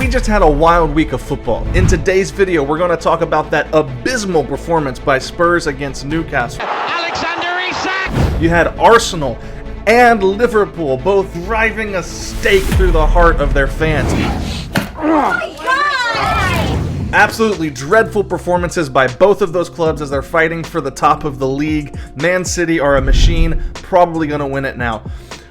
We just had a wild week of football. In today's video, we're going to talk about that abysmal performance by Spurs against Newcastle. Alexander Isak! You had Arsenal and Liverpool both driving a stake through the heart of their fans. Absolutely dreadful performances by both of those clubs as they're fighting for the top of the league. Man City are a machine, probably going to win it now.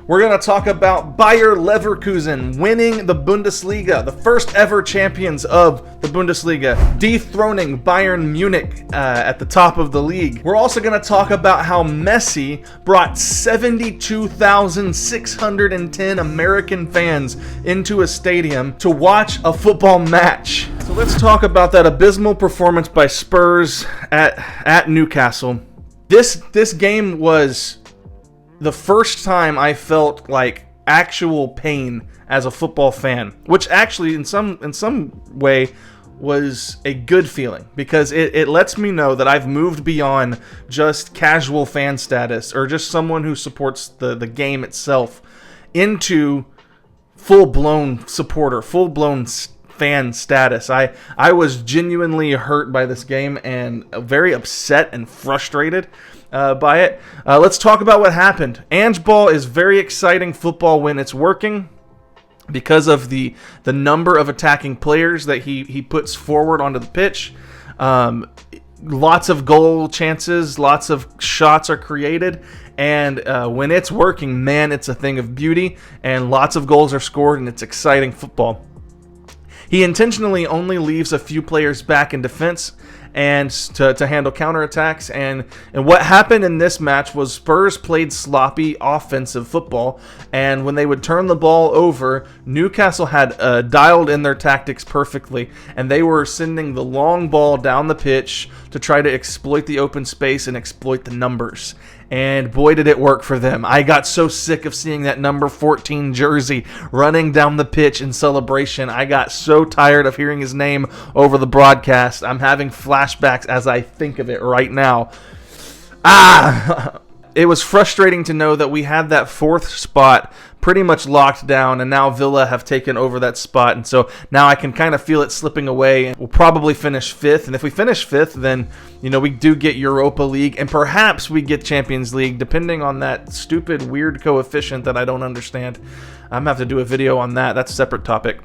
We're going to talk about Bayer Leverkusen winning the Bundesliga, the first ever champions of the Bundesliga, dethroning Bayern Munich at the top of the league. We're also going to talk about how Messi brought 72,610 American fans into a stadium to watch a football match. So let's talk about that abysmal performance by Spurs at Newcastle. This game was the first time I felt like actual pain as a football fan, which actually in some way was a good feeling, because it lets me know that I've moved beyond just casual fan status or just someone who supports the game itself into full-blown supporter, full-blown fan status. I was genuinely hurt by this game and very upset and frustrated by it. Let's talk about what happened. Ange Ball is very exciting football when it's working because of the number of attacking players that he puts forward onto the pitch. Lots of goal chances, lots of shots are created, and when it's working, man, it's a thing of beauty, and lots of goals are scored, and it's exciting football. He intentionally only leaves a few players back in defense and to handle counterattacks. And what happened in this match was Spurs played sloppy offensive football, and when they would turn the ball over, Newcastle had dialed in their tactics perfectly, and they were sending the long ball down the pitch to try to exploit the open space and exploit the numbers. And boy, did it work for them. I got so sick of seeing that number 14 jersey running down the pitch in celebration. I got so tired of hearing his name over the broadcast. I'm having flashbacks as I think of it right now. It was frustrating to know that we had that fourth spot pretty much locked down, and now Villa have taken over that spot, and so now I can kind of feel it slipping away. We'll probably finish fifth, and if we finish fifth, then we do get Europa League, and perhaps we get Champions League, depending on that stupid weird coefficient that I don't understand. I'm gonna have to do a video on that. That's a separate topic.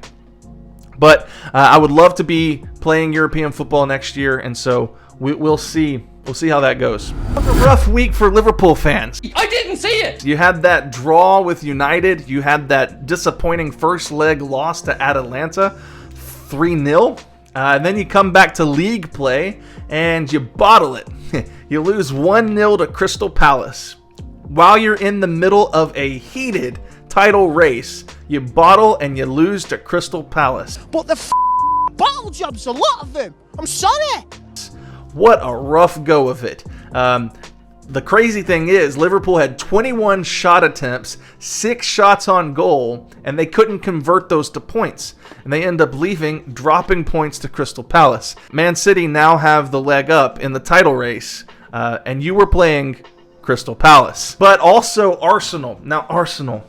But I would love to be playing European football next year, and so we'll see. We'll see how that goes. It was a rough week for Liverpool fans. I didn't see it! You had that draw with United. You had that disappointing first leg loss to Atalanta, 3-0. And then you come back to league play and you bottle it. You lose 1-0 to Crystal Palace. While you're in the middle of a heated title race, you bottle and you lose to Crystal Palace. But the bottle jobs, a lot of them. I'm sorry. What a rough go of it. The crazy thing is, Liverpool had 21 shot attempts, 6 shots on goal, and they couldn't convert those to points. And they end up dropping points to Crystal Palace. Man City now have the leg up in the title race, and you were playing Crystal Palace. But also Arsenal. Now Arsenal.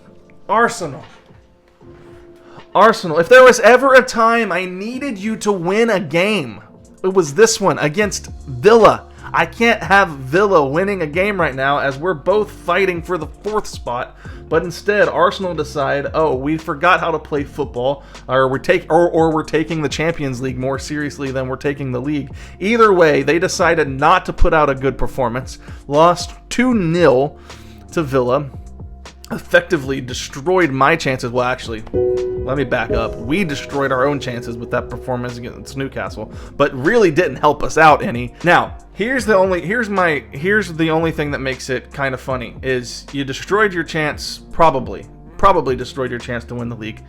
If there was ever a time I needed you to win a game, it was this one against Villa. I can't have Villa winning a game right now as we're both fighting for the 4th spot, but instead Arsenal decide, we forgot how to play football, or we're taking the Champions League more seriously than we're taking the league. Either way, they decided not to put out a good performance, lost 2-0 to Villa, effectively destroyed my chances. Well, actually, let me back up. We destroyed our own chances with that performance against Newcastle, but really didn't help us out any. Now, here's the only thing that makes it kind of funny is you destroyed your chance, probably destroyed your chance to win the league.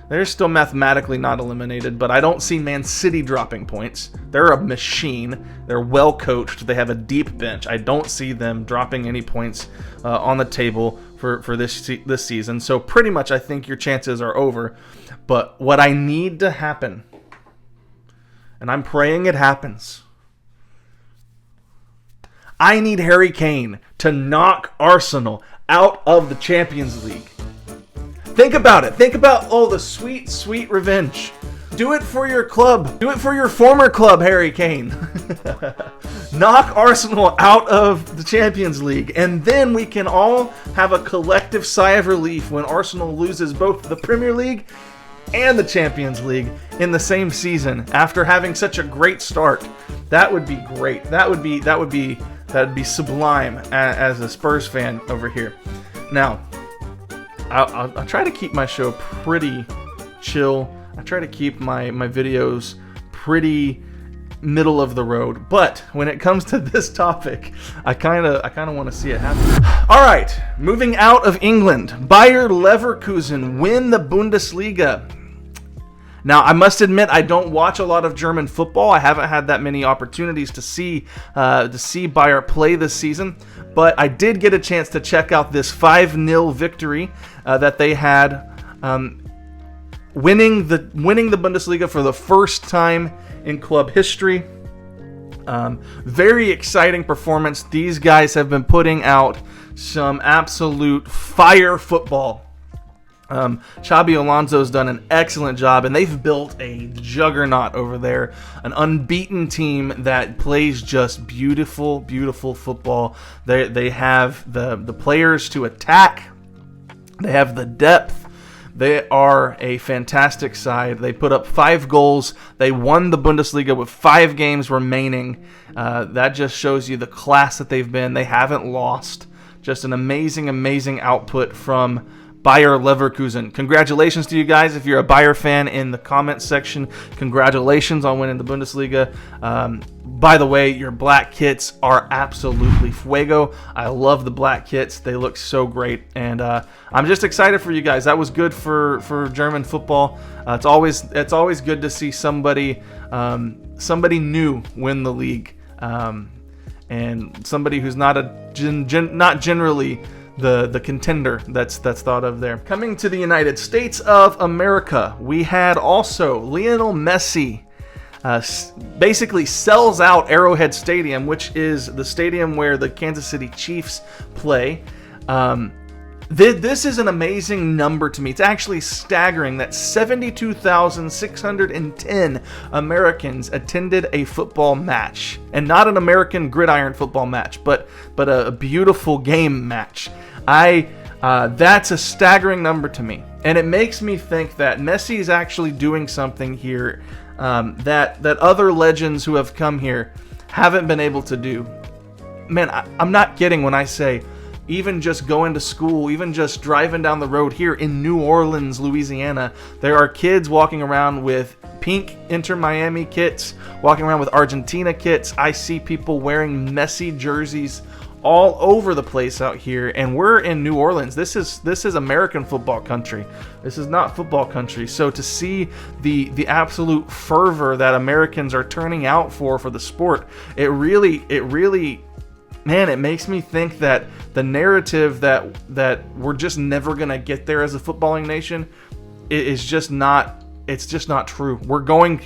They're still mathematically not eliminated, but I don't see Man City dropping points. They're a machine. They're well coached. They have a deep bench. I don't see them dropping any points on the table for this season. So pretty much I think your chances are over. But what I need to happen, and I'm praying it happens, I need Harry Kane to knock Arsenal out of the Champions League. Think about it. Think about all the sweet, sweet revenge. Do it for your club. Do it for your former club, Harry Kane. Knock Arsenal out of the Champions League, and then we can all have a collective sigh of relief when Arsenal loses both the Premier League and the Champions League in the same season after having such a great start. That would be great. That would be sublime as a Spurs fan over here. Now, I'll try to keep my show pretty chill. I try to keep my videos pretty middle of the road, but when it comes to this topic, I kind of want to see it happen. All right, moving out of England, Bayer Leverkusen win the Bundesliga. Now, I must admit, I don't watch a lot of German football. I haven't had that many opportunities to see Bayer play this season, but I did get a chance to check out this 5-0 victory that they had, winning the Bundesliga for the first time in club history. Very exciting performance. These guys have been putting out some absolute fire football. Xabi Alonso's done an excellent job, and they've built a juggernaut over there, an unbeaten team that plays just beautiful, beautiful football. They have the players to attack. They have the depth. They are a fantastic side. They put up 5 goals. They won the Bundesliga with 5 games remaining. That just shows you the class that they've been. They haven't lost. Just an amazing, amazing output from Bayer Leverkusen. Congratulations to you guys. If you're a Bayer fan, in the comments section, congratulations on winning the Bundesliga. By the way, your black kits are absolutely fuego. I love the black kits. They look so great, and I'm just excited for you guys. That was good for German football. It's always good to see somebody new win the league, and somebody who's not not generally the contender that's thought of there. Coming to the United States of America, we had also Lionel Messi basically sells out Arrowhead Stadium, which is the stadium where the Kansas City Chiefs play. This is an amazing number to me. It's actually staggering that 72,610 Americans attended a football match, and not an American gridiron football match, but a beautiful game match. That's a staggering number to me, and it makes me think that Messi is actually doing something here that other legends who have come here haven't been able to do. Man, I'm not kidding when I say, even just going to school, even just driving down the road here in New Orleans, Louisiana, there are kids walking around with pink Inter Miami kits, walking around with Argentina kits. I see people wearing Messi jerseys all over the place out here, and we're in New Orleans. This is American football country. This is not football country. So to see the absolute fervor that Americans are turning out for the sport, it really man, it makes me think that the narrative that we're just never gonna get there as a footballing nation is just not. It's just not true. We're going,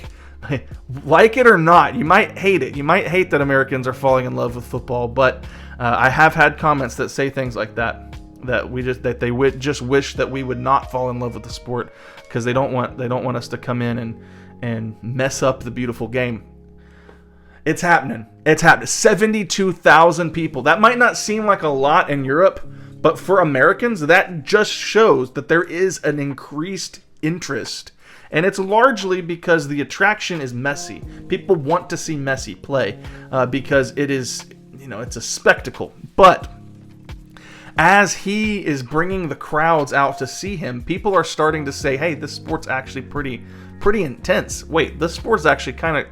like it or not. You might hate it. You might hate that Americans are falling in love with football, but I have had comments that say things like that they would just wish that we would not fall in love with the sport because they don't want us to come in and mess up the beautiful game. It's happening. 72,000 people. That might not seem like a lot in Europe, but for Americans, that just shows that there is an increased interest. And it's largely because the attraction is Messi. People want to see Messi play because it is, it's a spectacle. But as he is bringing the crowds out to see him, people are starting to say, hey, this sport's actually pretty intense. Wait, this sport's actually kind of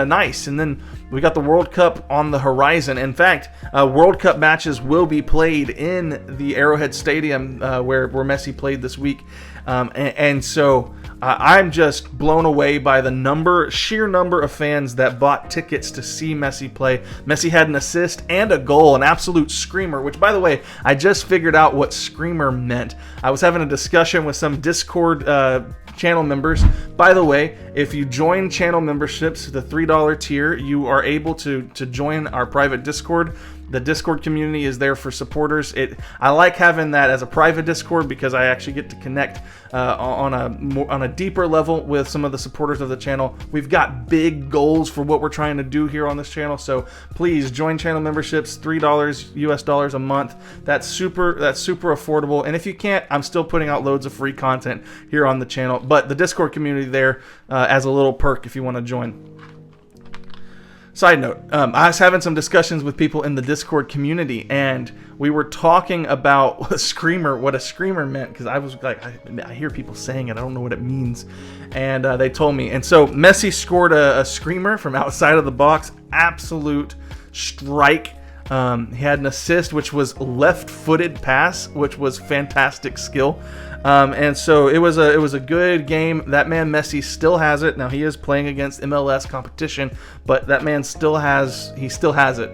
nice. And then we got the World Cup on the horizon. In fact, World Cup matches will be played in the Arrowhead Stadium where Messi played this week. And so I'm just blown away by the sheer number of fans that bought tickets to see Messi play. Messi had an assist and a goal, an absolute screamer, which, by the way, I just figured out what screamer meant. I was having a discussion with some Discord channel members. By the way, if you join channel memberships, the $3 tier, you are able to join our private Discord. The Discord community is there for supporters. I like having that as a private Discord because I actually get to connect on a deeper level with some of the supporters of the channel. We've got big goals for what we're trying to do here on this channel, so please join channel memberships. $3 US a month. That's super affordable. And if you can't, I'm still putting out loads of free content here on the channel. But the Discord community there as a little perk if you want to join. Side note, I was having some discussions with people in the Discord community, and we were talking about what a screamer meant, because I was like, I hear people saying it, I don't know what it means, and they told me. And so Messi scored a screamer from outside of the box, absolute strike. He had an assist, which was left-footed pass, which was fantastic skill. And so it was a good game. That man Messi still has it. Now he is playing against MLS competition, but that man still has it.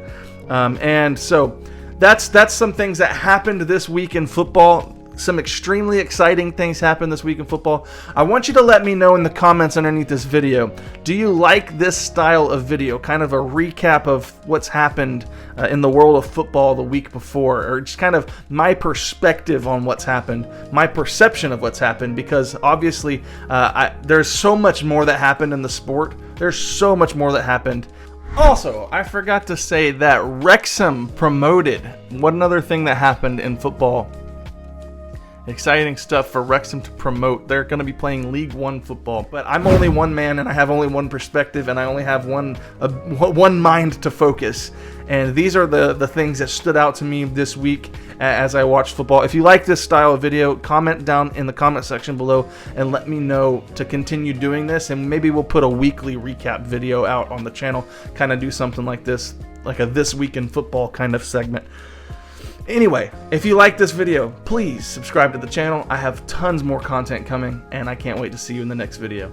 And so that's some things that happened this week in football. Some extremely exciting things happened this week in football. I want you to let me know in the comments underneath this video. Do you like this style of video? Kind of a recap of what's happened in the world of football the week before, or just kind of my perspective on what's happened, my perception of what's happened, because obviously there's so much more that happened in the sport. There's so much more that happened. Also, I forgot to say that Wrexham promoted. What another thing that happened in football. Exciting stuff for Wrexham to promote. They're going to be playing League One football. But I'm only one man, and I have only one perspective, and I only have one mind to focus. And these are the things that stood out to me this week as I watched football. If you like this style of video, comment down in the comment section below and let me know to continue doing this. And maybe we'll put a weekly recap video out on the channel. Kind of do something like this, like a This Week in Football kind of segment. Anyway, if you like this video, please subscribe to the channel. I have tons more content coming, and I can't wait to see you in the next video.